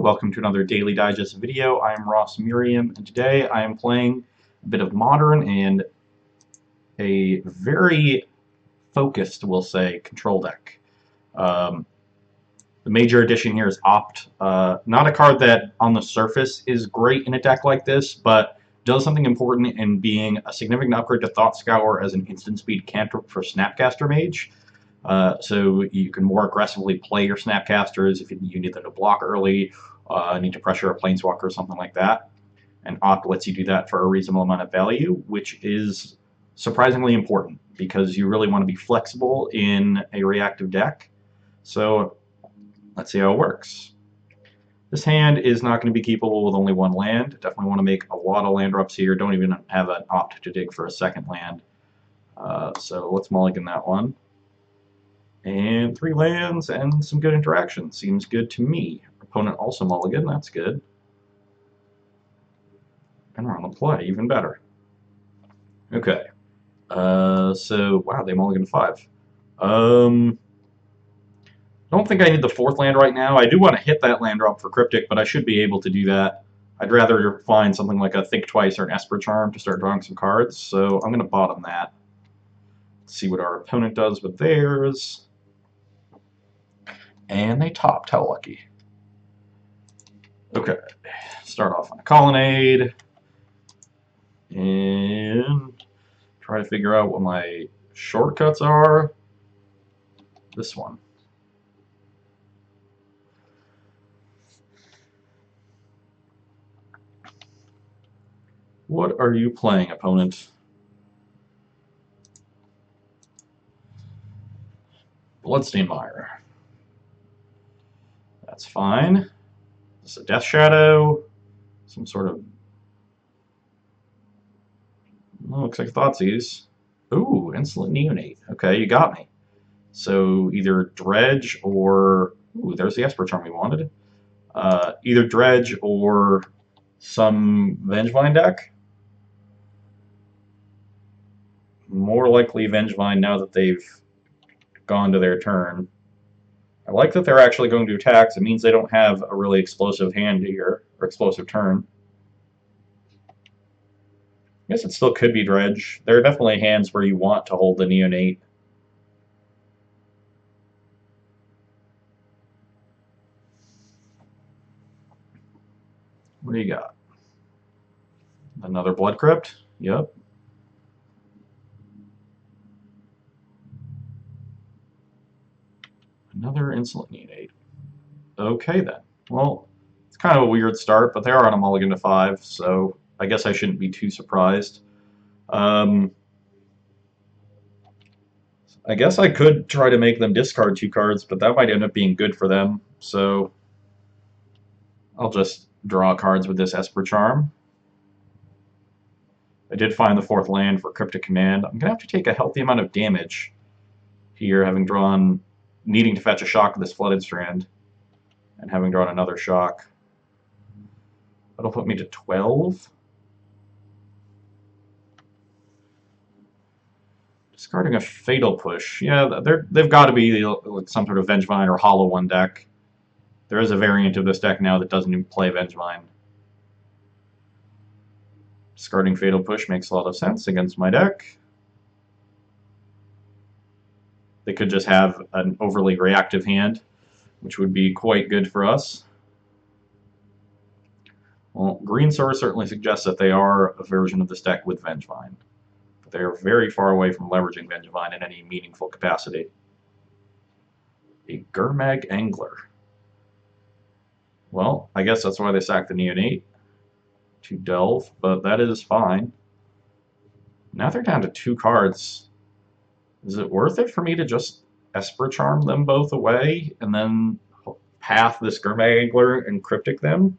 welcome to another Daily Digest video. I am Merriam, and today I am playing a bit of Modern and a very focused, we'll say, control deck. The major addition here is Opt. Not a card that on the surface is great in a deck like this, but does something important in being a significant upgrade to Thought Scour as an instant speed cantrip for Snapcaster Mage. So you can more aggressively play your Snapcasters if you need them to block early, need to pressure a Planeswalker or something like that. And Opt lets you do that for a reasonable amount of value, which is surprisingly important because you really want to be flexible in a reactive deck. So let's see how it works. This hand is not going to be keepable with only one land. Definitely want to make a lot of land drops here. Don't even have an Opt to dig for a second land. So let's mulligan that one. And 3 lands and some good interaction. Seems good to me. Opponent also mulligan, that's good. And we're on the play, even better. Okay. So, wow, they mulliganed 5. I don't think I need the 4th land right now. I do want to hit that land drop for Cryptic, but I should be able to do that. I'd rather find something like a Think Twice or an Esper Charm to start drawing some cards, so I'm going to bottom that. See what our opponent does with theirs. And they topped. How lucky. Okay. Start off on a Colonnade. And try to figure out what my shortcuts are. This one. What are you playing, opponent? Bloodstained Mire. That's fine. This is a Death Shadow. Some sort of... Oh, looks like Thoughtseize. Ooh, Insolent Neonate. Okay, you got me. So either Dredge or... Ooh, there's the Esper Charm we wanted. Either Dredge or some Vengevine deck. More likely Vengevine now that they've gone to their turn. I like that they're actually going to attack. So it means they don't have a really explosive hand here, or explosive turn. I guess it still could be Dredge. There are definitely hands where you want to hold the Neonate. What do you got? Another Blood Crypt? Yep. Another Insolent Neonate. Okay then. Well, it's kind of a weird start, but they are on a mulligan to 5, so I guess I shouldn't be too surprised. I guess I could try to make them discard 2 cards, but that might end up being good for them, so I'll just draw cards with this Esper Charm. I did find the 4th land for Cryptic Command. I'm going to have to take a healthy amount of damage here, having drawn... needing to fetch a shock with this Flooded Strand, and having drawn another shock. That'll put me to 12. Discarding a Fatal Push. Yeah, they've got to be like some sort of Vengevine or Hollow One deck. There is a variant of this deck now that doesn't even play Vengevine. Discarding Fatal Push makes a lot of sense against my deck. They could just have an overly reactive hand, which would be quite good for us. Well, Green Source certainly suggests that they are a version of this deck with Vengevine. But they are very far away from leveraging Vengevine in any meaningful capacity. A Gurmag Angler. Well, I guess that's why they sacked the Neonate to delve, but that is fine. Now they're down to 2 cards. Is it worth it for me to just Esper Charm them both away and then path this Gurmag Angler and Cryptic them?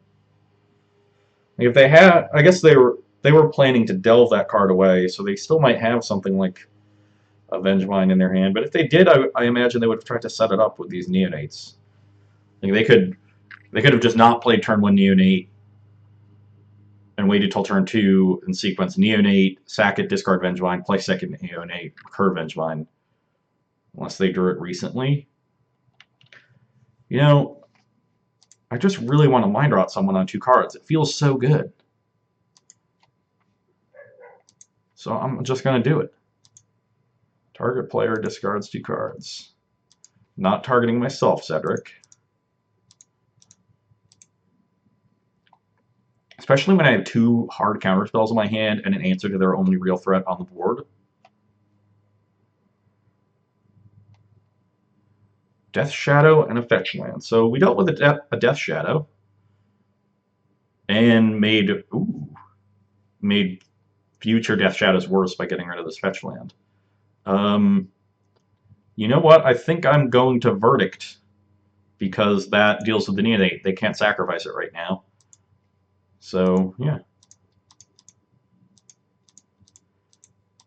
If they had, I guess they were planning to delve that card away, so they still might have something like a Vengevine in their hand. But if they did, I imagine they would have tried to set it up with these Neonates. Like they could have just not played turn 1 Neonate and waited till turn 2 and sequence Neonate, sack it, discard Vengevine, play second Neonate, recur Vengevine. Unless they drew it recently. You know, I just really want to mind rot someone on 2 cards. It feels so good. So I'm just going to do it. Target player discards 2 cards. Not targeting myself, Cedric. Especially when I have 2 hard counterspells in my hand and an answer to their only real threat on the board. Death Shadow and a fetch land. So we dealt with a Death Shadow and made future Death Shadows worse by getting rid of this fetch land. You know what? I think I'm going to Verdict because that deals with the need. They can't sacrifice it right now. So, yeah.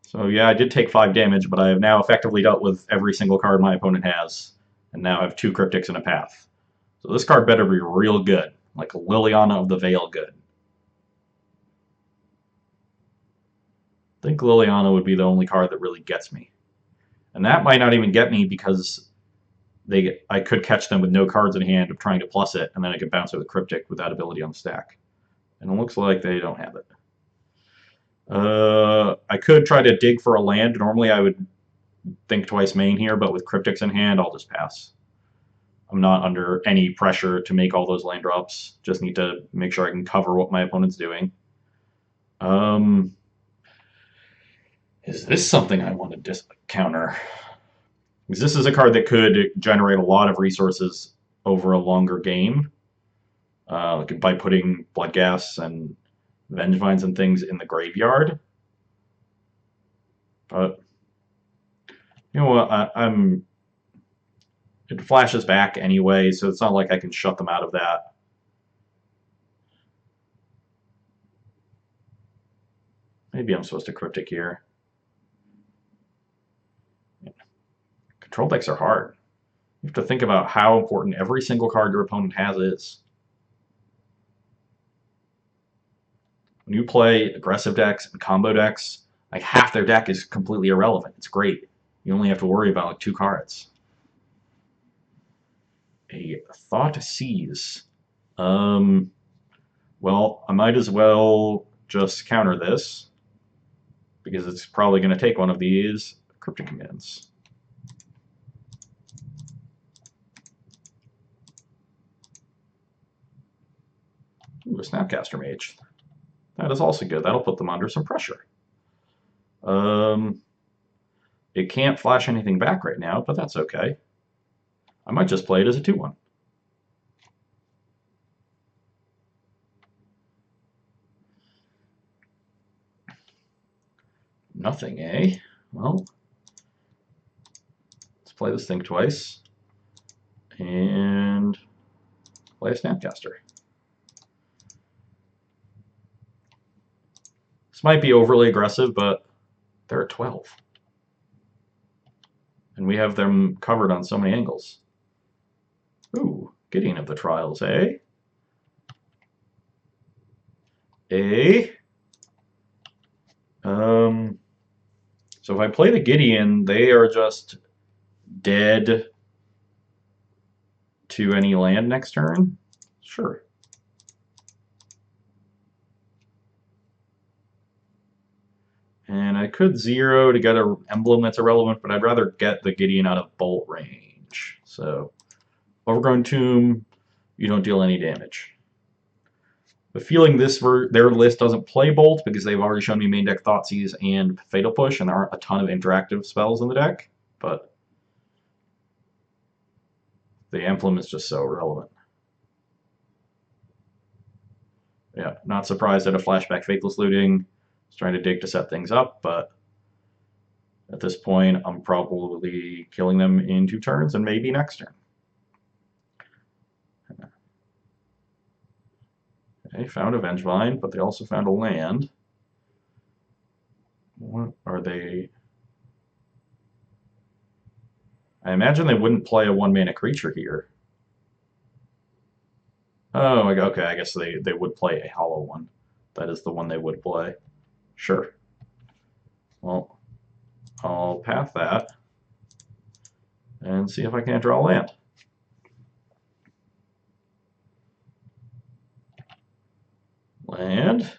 So, yeah, I did take 5 damage, but I have now effectively dealt with every single card my opponent has, and now have 2 Cryptics and a Path. So this card better be real good, like Liliana of the Veil good. I think Liliana would be the only card that really gets me. And that might not even get me because I could catch them with no cards in hand of trying to plus it, and then I could bounce it with Cryptic with that ability on the stack. And it looks like they don't have it. I could try to dig for a land. Normally I would think twice main here, but with Cryptics in hand, I'll just pass. I'm not under any pressure to make all those land drops. Just need to make sure I can cover what my opponent's doing. Is this something I want to counter? Because this is a card that could generate a lot of resources over a longer game. By putting Bloodghast and Vengevines and things in the graveyard. But, you know what, it flashes back anyway, so it's not like I can shut them out of that. Maybe I'm supposed to Cryptic here. Control decks are hard. You have to think about how important every single card your opponent has is. When you play aggressive decks and combo decks, like half their deck is completely irrelevant. It's great. You only have to worry about like 2 cards. A Thought Seize. Well, I might as well just counter this because it's probably going to take one of these Cryptic commands. Ooh, a Snapcaster Mage. That is also good. That'll put them under some pressure. It can't flash anything back right now, but that's okay. I might just play it as a 2/1. Nothing, eh? Well, let's play this thing twice. And play a Snapcaster. This might be overly aggressive, but they're at 12. And we have them covered on so many angles. Ooh, Gideon of the Trials, eh? So if I play the Gideon, they are just dead to any land next turn? Sure. And I could 0 to get an emblem that's irrelevant, but I'd rather get the Gideon out of bolt range. So, Overgrown Tomb, you don't deal any damage. The feeling their list doesn't play bolt because they've already shown me main deck Thoughtseize and Fatal Push, and there aren't a ton of interactive spells in the deck, but the emblem is just so relevant. Yeah, not surprised at a flashback Faithless Looting. Just trying to dig to set things up, but at this point, I'm probably killing them in 2 turns and maybe next turn. They found a Vengevine, but they also found a land. What are they? I imagine they wouldn't play a 1-mana creature here. Oh, okay, I guess they would play a hollow one. That is the one they would play. Sure. Well, I'll path that and see if I can't draw land. Land.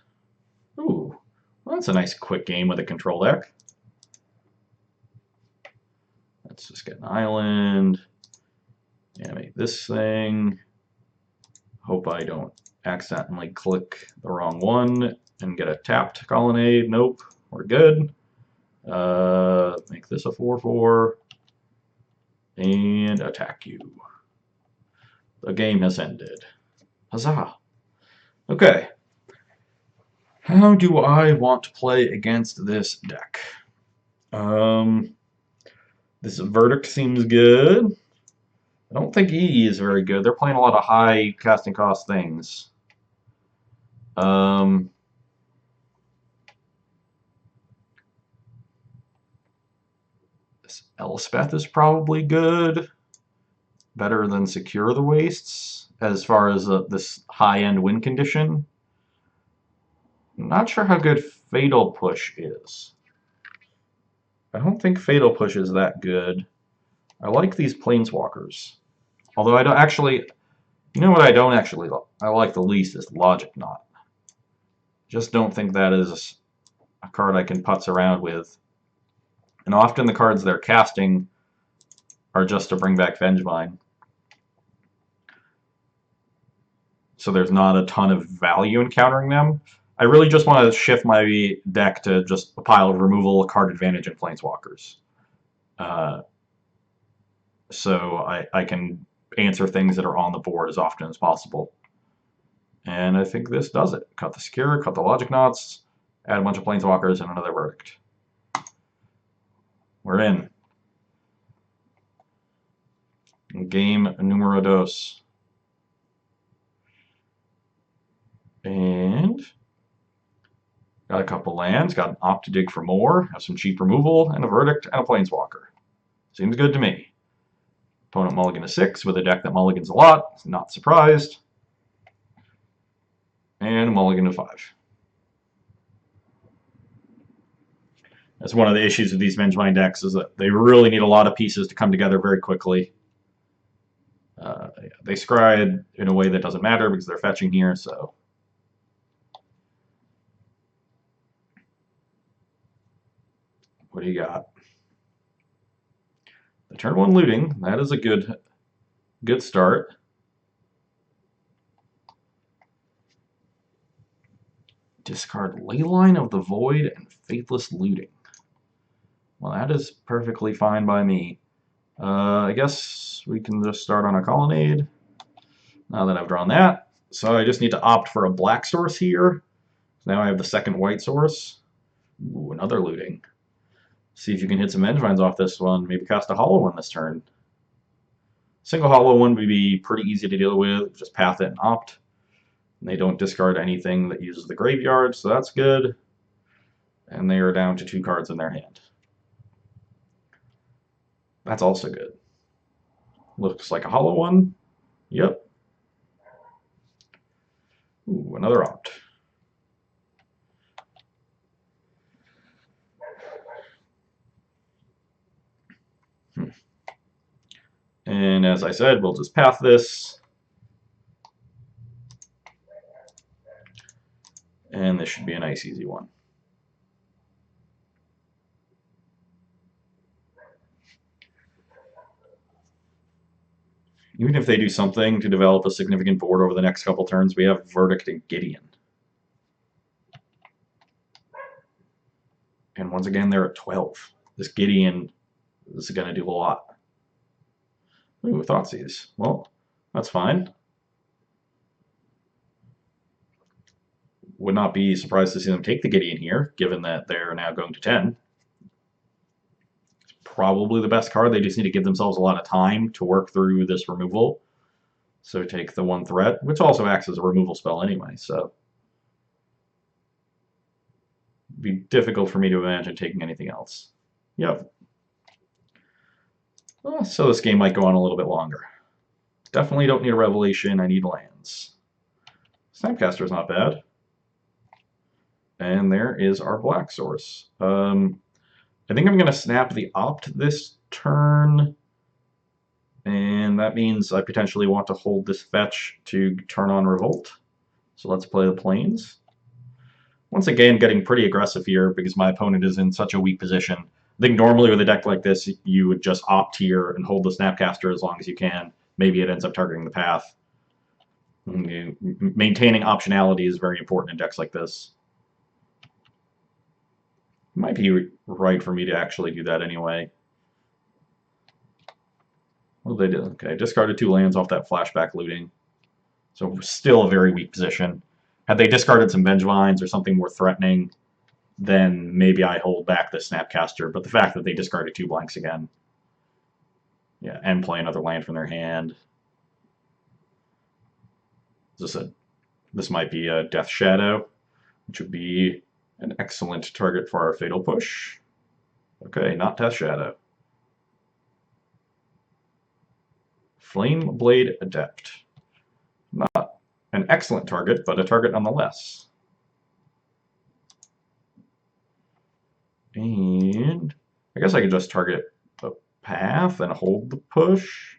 Ooh, well, that's a nice quick game with a control deck. Let's just get an island. Yeah, make this thing. Hope I don't accidentally click the wrong one and get a tapped colonnade. Nope, we're good. Make this a 4/4 and attack you. The game has ended. Huzzah! Okay. How do I want to play against this deck? This Verdict seems good. I don't think E is very good. They're playing a lot of high casting cost things. This Elspeth is probably good. Better than Secure the Wastes as far as this high-end win condition. Not sure how good Fatal Push is. I don't think Fatal Push is that good. I like these Planeswalkers. Although I don't actually... You know what I don't actually I like the least is Logic Knot. Just don't think that is a card I can putz around with. And often the cards they're casting are just to bring back Vengevine. So there's not a ton of value in countering them. I really just want to shift my deck to just a pile of removal, card advantage, and Planeswalkers. So I can answer things that are on the board as often as possible. And I think this does it. Cut the Secure, cut the Logic Knots, add a bunch of Planeswalkers, and another Verdict. We're in. Game numero dos. And got a couple lands, got an Opt to dig for more, have some cheap removal, and a Verdict, and a Planeswalker. Seems good to me. Opponent mulligan to 6 with a deck that mulligans a lot. Not surprised. And mulligan to 5. That's one of the issues with these Vengevine decks is that they really need a lot of pieces to come together very quickly. They scry in a way that doesn't matter because they're fetching here, so... What do you got? The turn 1 looting, that is a good start. Discard Leyline of the Void and Faithless Looting. Well, that is perfectly fine by me. I guess we can just start on a Colonnade now that I've drawn that. So I just need to opt for a black source here. Now I have the second white source. Ooh, another looting. See if you can hit some Vengevines off this one. Maybe cast a hollow one this turn. Single hollow one would be pretty easy to deal with. Just path it and opt. And they don't discard anything that uses the graveyard, so that's good. And they are down to 2 cards in their hand. That's also good. Looks like a hollow one. Yep. Ooh, another opt. And as I said, we'll just path this. And this should be a nice, easy one. Even if they do something to develop a significant board over the next couple turns, we have Verdict and Gideon. And once again, they're at 12. This Gideon is going to do a lot. Ooh, Thoughtseize. Well, that's fine. Would not be surprised to see them take the Gideon here, given that they're now going to 10. It's probably the best card. They just need to give themselves a lot of time to work through this removal. So take the 1 threat, which also acts as a removal spell anyway, so it'd be difficult for me to imagine taking anything else. Yep. Well, so this game might go on a little bit longer. Definitely don't need a Revelation, I need lands. Snapcaster is not bad. And there is our black source. I think I'm going to snap the opt this turn. And that means I potentially want to hold this fetch to turn on Revolt. So let's play the Plains. Once again, getting pretty aggressive here because my opponent is in such a weak position. I think normally with a deck like this, you would just opt here and hold the Snapcaster as long as you can. Maybe it ends up targeting the path. Maintaining optionality is very important in decks like this. It might be right for me to actually do that anyway. What did they do? Okay, discarded 2 lands off that flashback looting. So still a very weak position. Had they discarded some Vengevines or something more threatening, then maybe I hold back the Snapcaster. But the fact that they discarded 2 blanks again, yeah, and play another land from their hand. This might be a Death Shadow, which would be an excellent target for our Fatal Push. Okay, not Death Shadow. Flame Blade Adept. Not an excellent target, but a target nonetheless. And I guess I could just target the path and hold the push.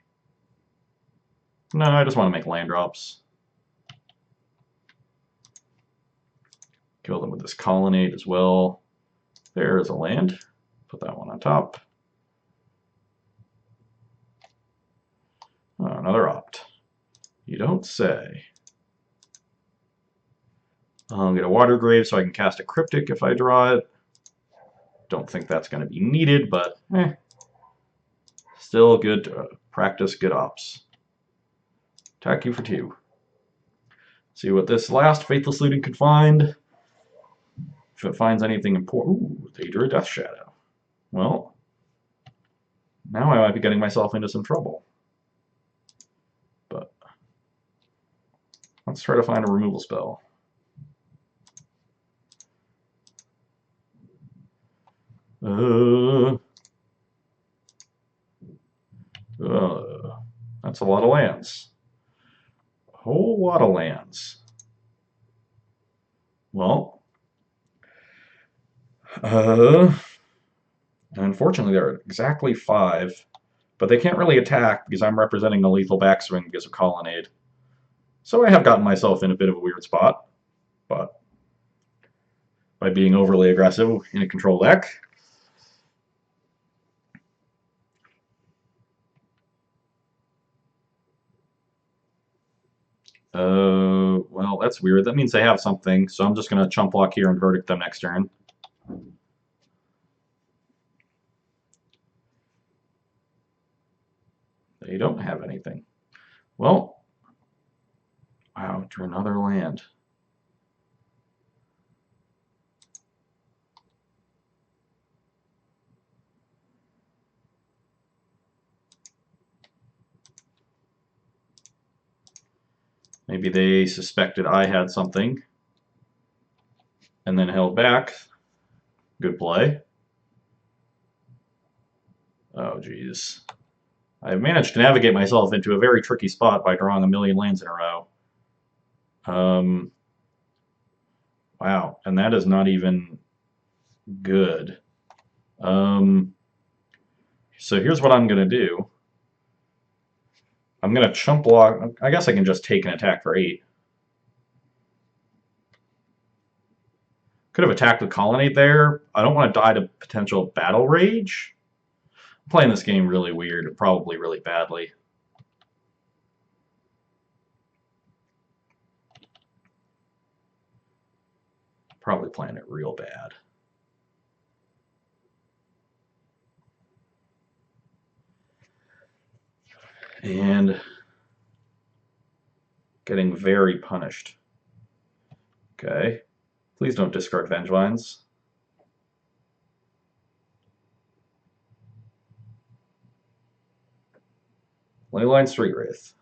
No, I just want to make land drops. Kill them with this Colonnade as well. There is a land. Put that one on top. Oh, another opt. You don't say. I'll get a Water Grave so I can cast a Cryptic if I draw it. Don't think that's going to be needed, but still good to practice good ops. Attack you for 2. See what this last Faithless Looting could find. If it finds anything important. Ooh, they drew a Death Shadow. Well, now I might be getting myself into some trouble. But let's try to find a removal spell. That's a lot of lands. A whole lot of lands. Well, unfortunately there are exactly 5, but they can't really attack because I'm representing a lethal backswing because of Colonnade. So I have gotten myself in a bit of a weird spot, but by being overly aggressive in a control deck. Well, that's weird. That means they have something, so I'm just going to chump block here and verdict them next turn. They don't have anything. Well, wow, drew another land. Maybe they suspected I had something and then held back. Good play. Oh, geez. I've managed to navigate myself into a very tricky spot by drawing a million lands in a row. Wow, and that is not even good. So here's what I'm going to do. I'm going to chump block. I guess I can just take an attack for 8. Could have attacked with Colonnade there. I don't want to die to potential Battle Rage. I'm playing this game really weird, probably really badly. Probably playing it real bad. And getting very punished. Okay. Please don't discard Vengevines. Leyline Street Wraith.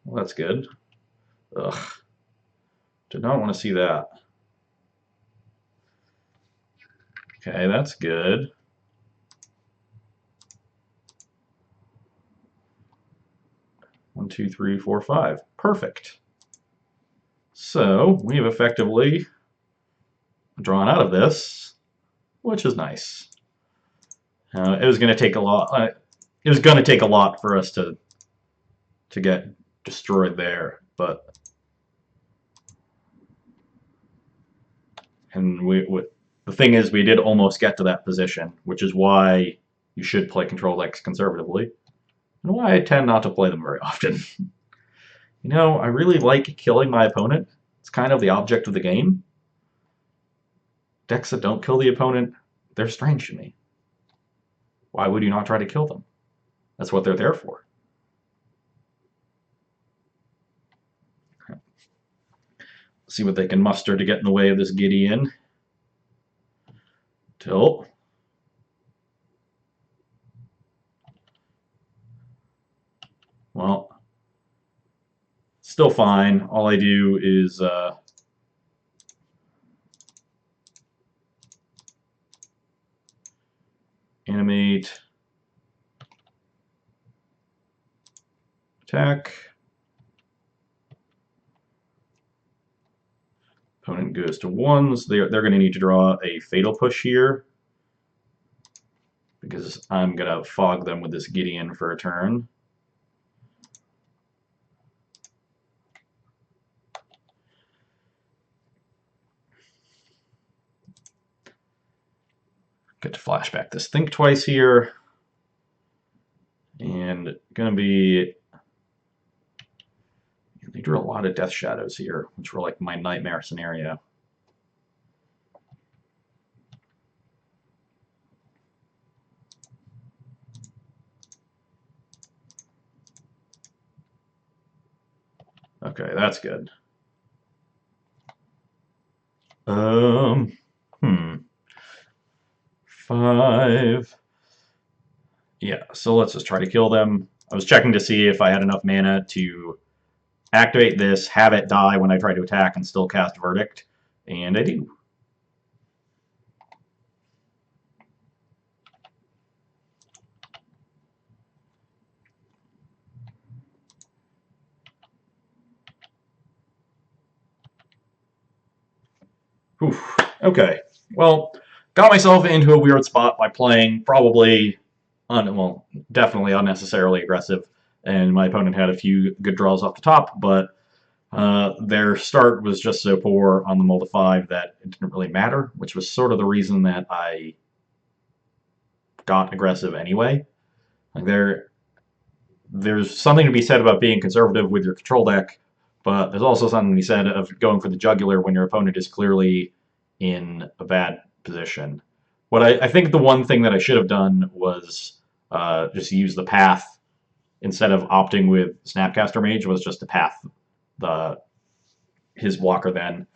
Well, that's good. Ugh. Did not want to see that. Okay, that's good. One, two, three, four, 5. Perfect. So we have effectively drawn out of this, which is nice. It was going to take a lot. It was going to take a lot for us to get destroyed there, but And the thing is, we did almost get to that position, which is why you should play control decks conservatively, and why I tend not to play them very often. You know, I really like killing my opponent. It's kind of the object of the game. Decks that don't kill the opponent, they're strange to me. Why would you not try to kill them? That's what they're there for. See what they can muster to get in the way of this Gideon. Tilt. Well, still fine. All I do is animate, attack. Opponent goes to ones. They're going to need to draw a fatal push here, because I'm going to fog them with this Gideon for a turn. Get to flashback this Think Twice here. And going to be... They drew a lot of Death Shadows here, which were like my nightmare scenario. Okay, that's good. Hmm. 5. Yeah, so let's just try to kill them. I was checking to see if I had enough mana to activate this, have it die when I try to attack, and still cast Verdict, and I do. Oof. Okay, well, got myself into a weird spot by playing probably, well, definitely unnecessarily aggressive, and my opponent had a few good draws off the top, but their start was just so poor on the mull to 5 that it didn't really matter, which was sort of the reason that I got aggressive anyway. Like there's something to be said about being conservative with your control deck, but there's also something to be said of going for the jugular when your opponent is clearly in a bad position. What I think the one thing that I should have done was just use the path instead of opting with Snapcaster Mage, was just to path his blocker then,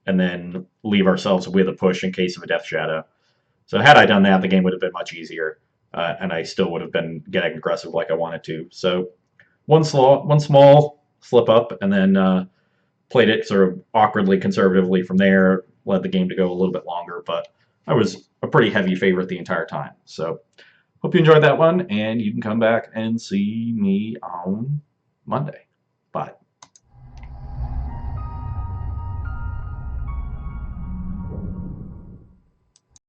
and then leave ourselves with a push in case of a Death Shadow. So had I done that, the game would have been much easier, and I still would have been getting aggressive like I wanted to. So one small slip up, and then played it sort of awkwardly conservatively from there, led the game to go a little bit longer, but I was a pretty heavy favorite the entire time. So hope you enjoyed that one, and you can come back and see me on Monday.